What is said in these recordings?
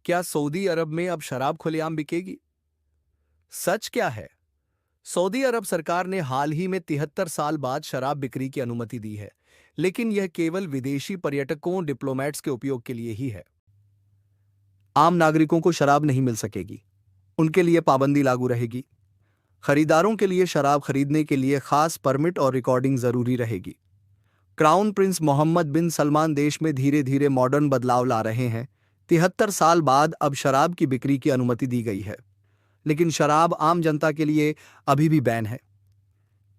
क्या सऊदी अरब में अब शराब खुलेआम बिकेगी? सच क्या है? सऊदी अरब सरकार ने हाल ही में 73 साल बाद शराब बिक्री की अनुमति दी है, लेकिन यह केवल विदेशी पर्यटकों डिप्लोमेट्स के उपयोग के लिए ही है। आम नागरिकों को शराब नहीं मिल सकेगी। उनके लिए पाबंदी लागू रहेगी। खरीदारों के लिए शराब खरीदने के लिए खास परमिट और रिकॉर्डिंग जरूरी रहेगी। क्राउन प्रिंस मोहम्मद बिन सलमान देश में धीरे धीरे मॉडर्न बदलाव ला रहे हैं। 73 साल बाद अब शराब की बिक्री की अनुमति दी गई है, लेकिन शराब आम जनता के लिए अभी भी बैन है।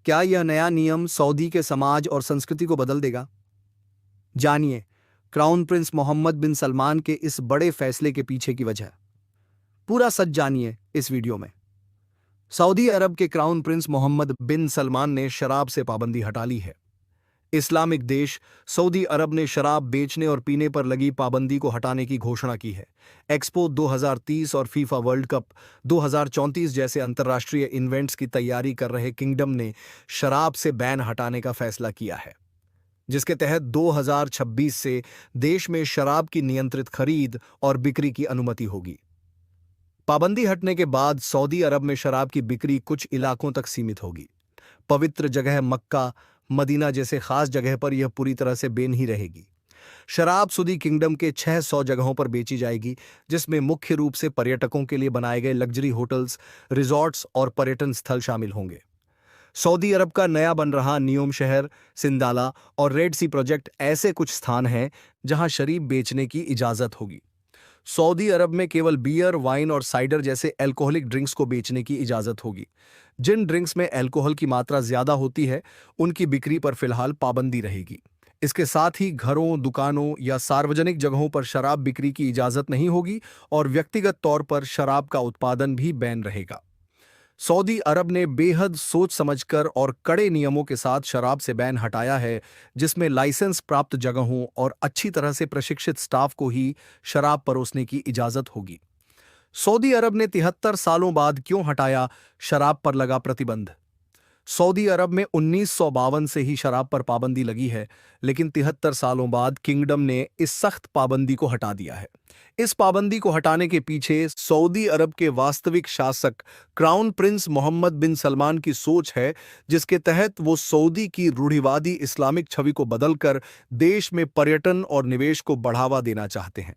क्या यह नया नियम सऊदी के समाज और संस्कृति को बदल देगा? जानिए क्राउन प्रिंस मोहम्मद बिन सलमान के इस बड़े फैसले के पीछे की वजह। पूरा सच जानिए इस वीडियो में। सऊदी अरब के क्राउन प्रिंस मोहम्मद बिन सलमान ने शराब से पाबंदी हटा ली है। इस्लामिक देश सऊदी अरब ने शराब बेचने और पीने पर लगी पाबंदी को हटाने की घोषणा की है। एक्सपो 2030 और फीफा वर्ल्ड कप 2034 जैसे अंतर्राष्ट्रीय इवेंट्स की तैयारी कर रहे किंगडम ने शराब से बैन हटाने का फैसला किया है, जिसके तहत 2026 से देश में शराब की नियंत्रित खरीद और बिक्री की अनुमति होगी। पाबंदी हटने के बाद सऊदी अरब में शराब की बिक्री कुछ इलाकों तक सीमित होगी। पवित्र जगह मक्का, मदीना जैसे खास जगह पर यह पूरी तरह से बैन ही रहेगी। शराब सऊदी किंगडम के 600 जगहों पर बेची जाएगी, जिसमें मुख्य रूप से पर्यटकों के लिए बनाए गए लग्जरी होटल्स, रिजॉर्ट्स और पर्यटन स्थल शामिल होंगे। सऊदी अरब का नया बन रहा नियोम शहर, सिंदाला और रेड सी प्रोजेक्ट ऐसे कुछ स्थान हैं जहां शराब बेचने की इजाजत होगी। सऊदी अरब में केवल बियर, वाइन और साइडर जैसे अल्कोहलिक ड्रिंक्स को बेचने की इजाजत होगी। जिन ड्रिंक्स में अल्कोहल की मात्रा ज्यादा होती है, उनकी बिक्री पर फिलहाल पाबंदी रहेगी। इसके साथ ही घरों, दुकानों या सार्वजनिक जगहों पर शराब बिक्री की इजाजत नहीं होगी और व्यक्तिगत तौर पर शराब का उत्पादन भी बैन रहेगा। सऊदी अरब ने बेहद सोच समझकर और कड़े नियमों के साथ शराब से बैन हटाया है, जिसमें लाइसेंस प्राप्त जगहों और अच्छी तरह से प्रशिक्षित स्टाफ को ही शराब परोसने की इजाजत होगी। सऊदी अरब ने 73 सालों बाद क्यों हटाया शराब पर लगा प्रतिबंध? सऊदी अरब में 1952 से ही शराब पर पाबंदी लगी है, लेकिन 73 सालों बाद किंगडम ने इस सख्त पाबंदी को हटा दिया है। इस पाबंदी को हटाने के पीछे सऊदी अरब के वास्तविक शासक क्राउन प्रिंस मोहम्मद बिन सलमान की सोच है, जिसके तहत वो सऊदी की रूढ़िवादी इस्लामिक छवि को बदलकर देश में पर्यटन और निवेश को बढ़ावा देना चाहते हैं।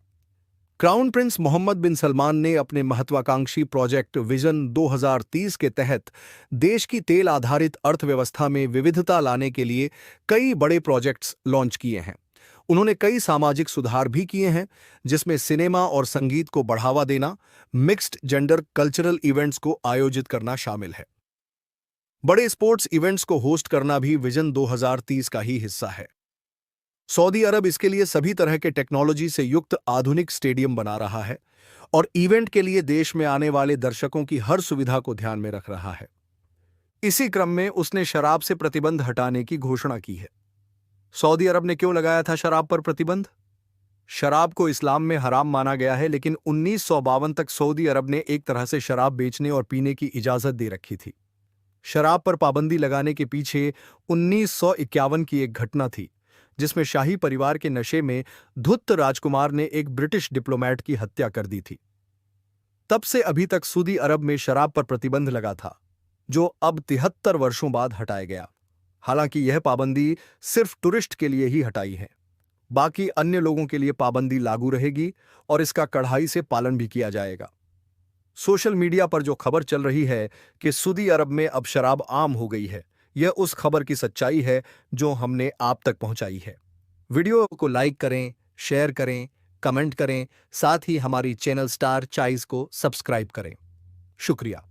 क्राउन प्रिंस मोहम्मद बिन सलमान ने अपने महत्वाकांक्षी प्रोजेक्ट विजन 2030 के तहत देश की तेल आधारित अर्थव्यवस्था में विविधता लाने के लिए कई बड़े प्रोजेक्ट्स लॉन्च किए हैं। उन्होंने कई सामाजिक सुधार भी किए हैं, जिसमें सिनेमा और संगीत को बढ़ावा देना, मिक्स्ड जेंडर कल्चरल इवेंट्स को आयोजित करना शामिल है। बड़े स्पोर्ट्स इवेंट्स को होस्ट करना भी विजन 2030 का ही हिस्सा है। सऊदी अरब इसके लिए सभी तरह के टेक्नोलॉजी से युक्त आधुनिक स्टेडियम बना रहा है और इवेंट के लिए देश में आने वाले दर्शकों की हर सुविधा को ध्यान में रख रहा है। इसी क्रम में उसने शराब से प्रतिबंध हटाने की घोषणा की है। सऊदी अरब ने क्यों लगाया था शराब पर प्रतिबंध? शराब को इस्लाम में हराम माना गया है, लेकिन 1952 तक सऊदी अरब ने एक तरह से शराब बेचने और पीने की इजाजत दे रखी थी। शराब पर पाबंदी लगाने के पीछे 1951 की एक घटना थी, जिसमें शाही परिवार के नशे में धुत राजकुमार ने एक ब्रिटिश डिप्लोमेट की हत्या कर दी थी। तब से अभी तक सऊदी अरब में शराब पर प्रतिबंध लगा था, जो अब 73 वर्षों बाद हटाया गया। हालांकि यह पाबंदी सिर्फ टूरिस्ट के लिए ही हटाई है। बाकी अन्य लोगों के लिए पाबंदी लागू रहेगी और इसका कड़ाई से पालन भी किया जाएगा। सोशल मीडिया पर जो खबर चल रही है कि सऊदी अरब में अब शराब आम हो गई है, यह उस खबर की सच्चाई है जो हमने आप तक पहुंचाई है। वीडियो को लाइक करें, शेयर करें, कमेंट करें, साथ ही हमारी चैनल स्टार चॉइस को सब्सक्राइब करें। शुक्रिया।